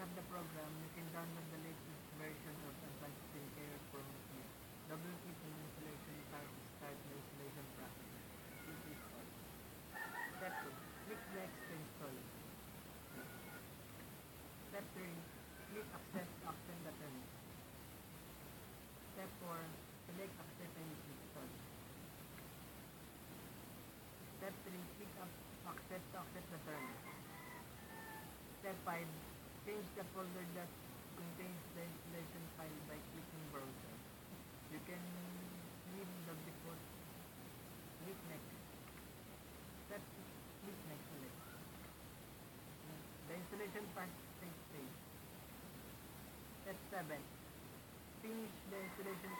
of the program, you can download the latest version of Advanced Skincare from here. Double-click on installation tab to start the installation process. This is all. Step 2. Click Next to install it. Step 3. Click Accept to accept the terms. Step 4. Select Accept and install. Step 3. Click Accept to accept the terms. Step 5. Change the folder that contains the installation file by clicking Browser. You can leave the default. Click Next. Step 6. Click Next ulit. The installation part takes place. Step 7. Finish the installation